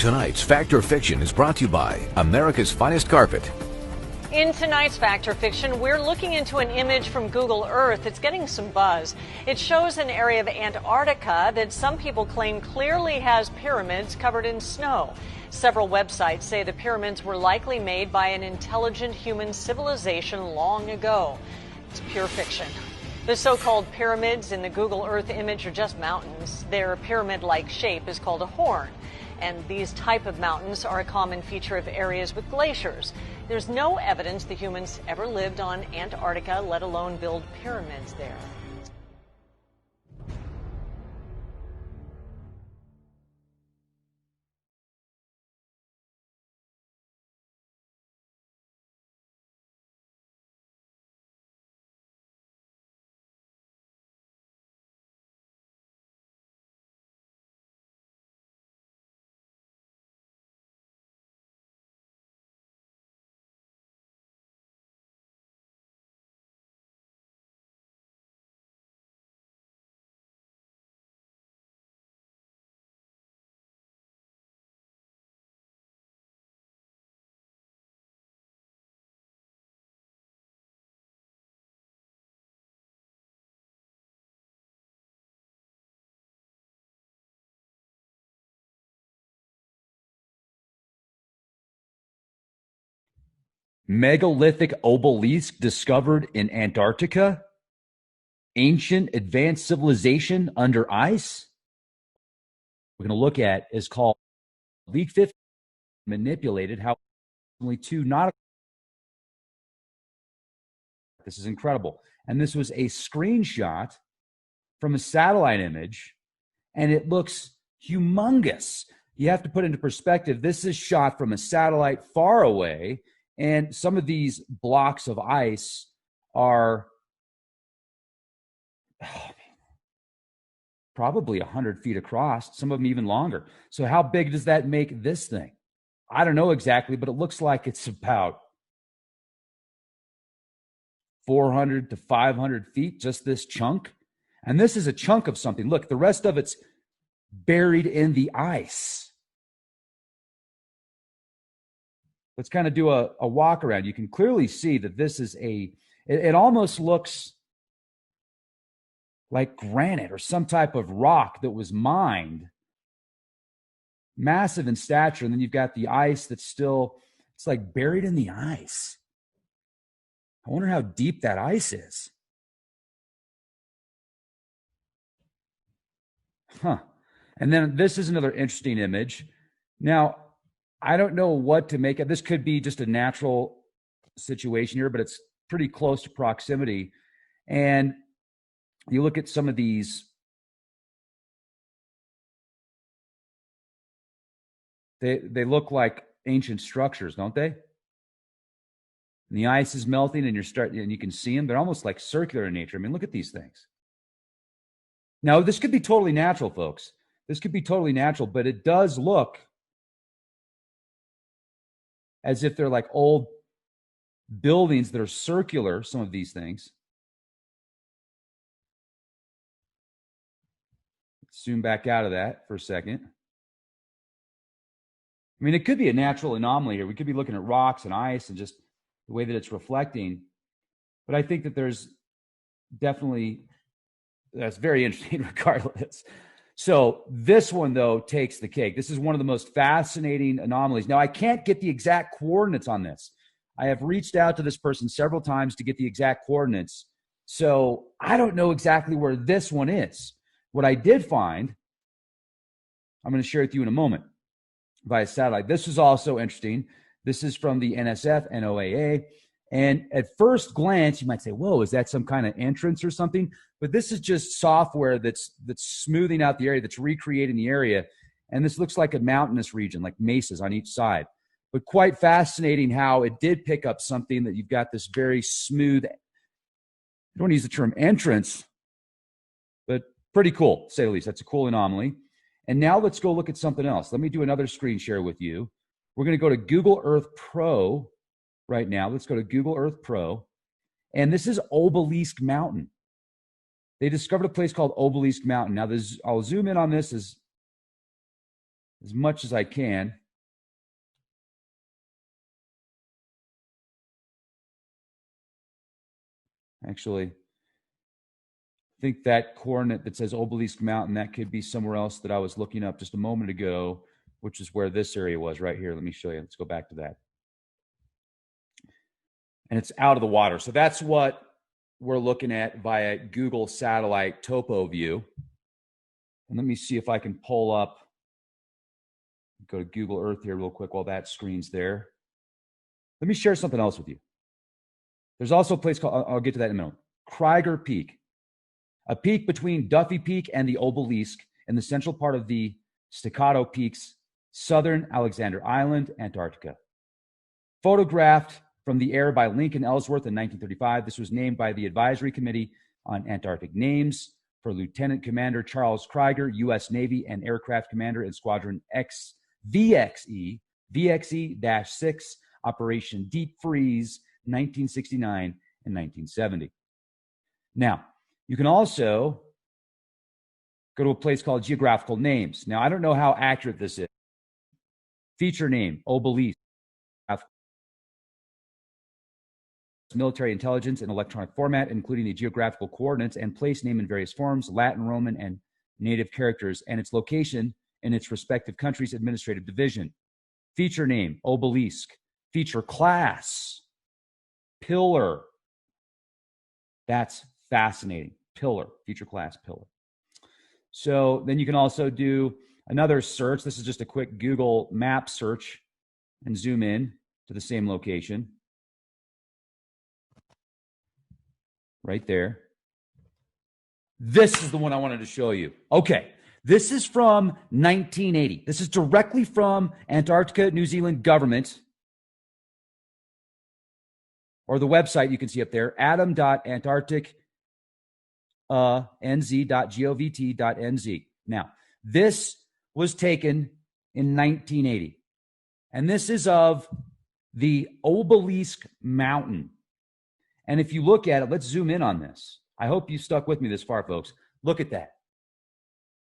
Tonight's Fact or Fiction is brought to you by America's Finest Carpet. In tonight's Fact or Fiction, we're looking into an image from Google Earth. It's getting some buzz. It shows an area of Antarctica that some people claim clearly has pyramids covered in snow. Several websites say the pyramids were likely made by an intelligent human civilization long ago. It's pure fiction. The so-called pyramids in the Google Earth image are just mountains. Their pyramid-like shape is called a horn. And these type of mountains are a common feature of areas with glaciers. There's no evidence the humans ever lived on Antarctica, let alone build pyramids there. Megalithic obelisk discovered in Antarctica. Ancient advanced civilization under ice. We're going to look at is called League 50 manipulated how only two not. This is incredible. And this was a screenshot from a satellite image, and it looks humongous. You have to put into perspective, this is shot from a satellite far away. And some of these blocks of ice are probably 100 feet across, some of them even longer. So how big does that make this thing? I don't know exactly, but it looks like it's about 400 to 500 feet, just this chunk. And this is a chunk of something. Look, the rest of it's buried in the ice. Let's kind of do a walk around. You can clearly see that this is it almost looks like granite or some type of rock that was mined. Massive in stature. And then you've got the ice that's still, it's like buried in the ice. I wonder how deep that ice is. Huh. And then this is another interesting image. Now, I don't know what to make of. This could be just a natural situation here, but it's pretty close to proximity. And you look at some of these, they look like ancient structures, don't they? And the ice is melting, and you can see them. They're almost like circular in nature. I mean, look at these things. Now, this could be totally natural, folks. This could be totally natural, but it does look as if they're like old buildings that are circular, some of these things. Let's zoom back out of that for a second. I mean, it could be a natural anomaly here. We could be looking at rocks and ice and just the way that it's reflecting. But I think that there's definitely, that's very interesting regardless. So this one, though, takes the cake. This is one of the most fascinating anomalies. Now, I can't get the exact coordinates on this. I have reached out to this person several times to get the exact coordinates. So I don't know exactly where this one is. What I did find, I'm going to share with you in a moment via satellite. This is also interesting. This is from the NSF, NOAA. And at first glance, you might say, whoa, is that some kind of entrance or something? But this is just software that's smoothing out the area, that's recreating the area. And this looks like a mountainous region, like mesas on each side. But quite fascinating how it did pick up something that you've got this very smooth, I don't want to use the term entrance, but pretty cool, to say the least. That's a cool anomaly. And now let's go look at something else. Let me do another screen share with you. We're going to go to Google Earth Pro right now. Let's go to Google Earth Pro. And this is Obelisk Mountain. They discovered a place called Obelisk Mountain. Now, I'll zoom in on this as as much as I can. Actually, I think that coordinate that says Obelisk Mountain, that could be somewhere else that I was looking up just a moment ago, which is where this area was right here. Let me show you. Let's go back to that. And it's out of the water. So that's what we're looking at via Google Satellite Topo View. And let me see if I can pull up, go to Google Earth here real quick while that screen's there. Let me share something else with you. There's also a place called, I'll get to that in a minute, Krieger Peak, a peak between Duffy Peak and the Obelisk in the central part of the Staccato Peaks, southern Alexander Island, Antarctica. Photographed from the air by Lincoln Ellsworth in 1935, this was named by the Advisory Committee on Antarctic Names for Lieutenant Commander Charles Krieger, U.S. Navy, and Aircraft Commander in Squadron VXE-6, Operation Deep Freeze, 1969 and 1970. Now, you can also go to a place called Geographical Names. Now, I don't know how accurate this is. Feature name, Obelisk. Military intelligence in electronic format, including the geographical coordinates and place name in various forms, Latin, Roman, and native characters, and its location in its respective country's administrative division. Feature name, Obelisk. Feature class, Pillar. That's fascinating. Pillar, feature class, Pillar. So then you can also do another search. This is just a quick Google map search and zoom in to the same location. Right there. This is the one I wanted to show you. Okay, this is from 1980. This is directly from Antarctica, New Zealand government, or the website you can see up there, adam.antarctic.nz.govt.nz. Now, this was taken in 1980, and this is of the Obelisk Mountain. And if you look at it, let's zoom in on this. I hope you stuck with me this far, folks. Look at that.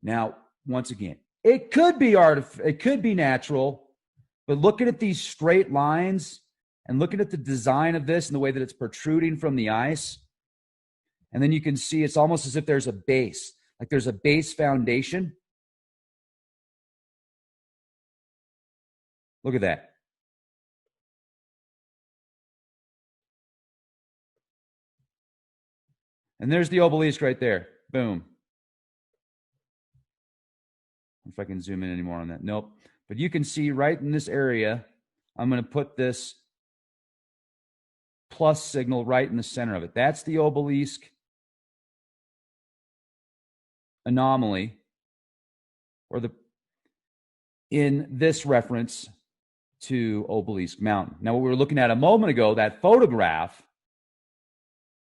Now, once again, it could be it could be natural, but looking at these straight lines and looking at the design of this and the way that it's protruding from the ice, and then you can see it's almost as if there's a base, like there's a base foundation. Look at that. And there's the obelisk right there. Boom. If I can zoom in any more on that. Nope. But you can see right in this area, I'm going to put this plus signal right in the center of it. That's the obelisk anomaly, or in this reference to Obelisk Mountain. Now, what we were looking at a moment ago, that photograph,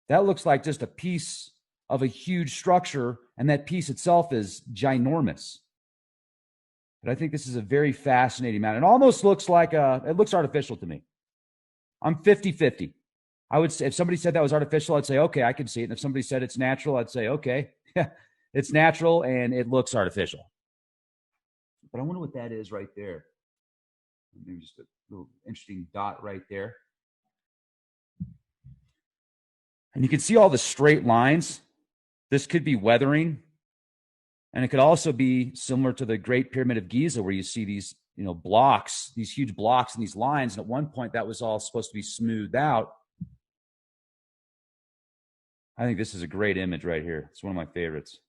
that looks like just a piece of a huge structure, and that piece itself is ginormous. But I think this is a very fascinating mountain. It almost looks like it looks artificial to me. I'm 50-50. I would say if somebody said that was artificial, I'd say, okay, I can see it. And if somebody said it's natural, I'd say, okay, it's natural and it looks artificial. But I wonder what that is right there. Maybe just a little interesting dot right there. And you can see all the straight lines. This could be weathering. And it could also be similar to the Great Pyramid of Giza, where you see these, blocks, these huge blocks and these lines. And at one point, that was all supposed to be smoothed out. I think this is a great image right here. It's one of my favorites.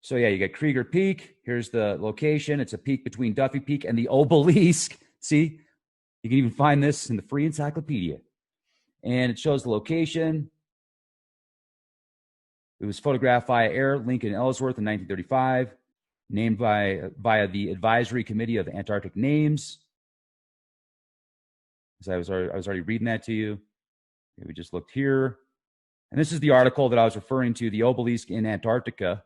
So yeah, you got Krieger Peak. Here's the location. It's a peak between Duffy Peak and the Obelisk. See, you can even find this in the free encyclopedia. And it shows the location. It was photographed via air, Lincoln Ellsworth in 1935, named via the Advisory Committee of Antarctic Names. So I was already reading that to you. We just looked here. And this is the article that I was referring to, The Obelisk in Antarctica,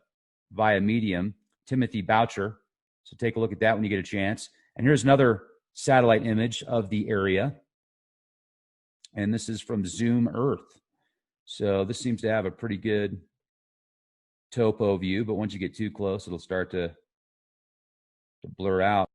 via Medium, Timothy Boucher. So take a look at that when you get a chance. And here's another satellite image of the area. And this is from Zoom Earth. So this seems to have a pretty good topo view, but once you get too close, it'll start to to blur out.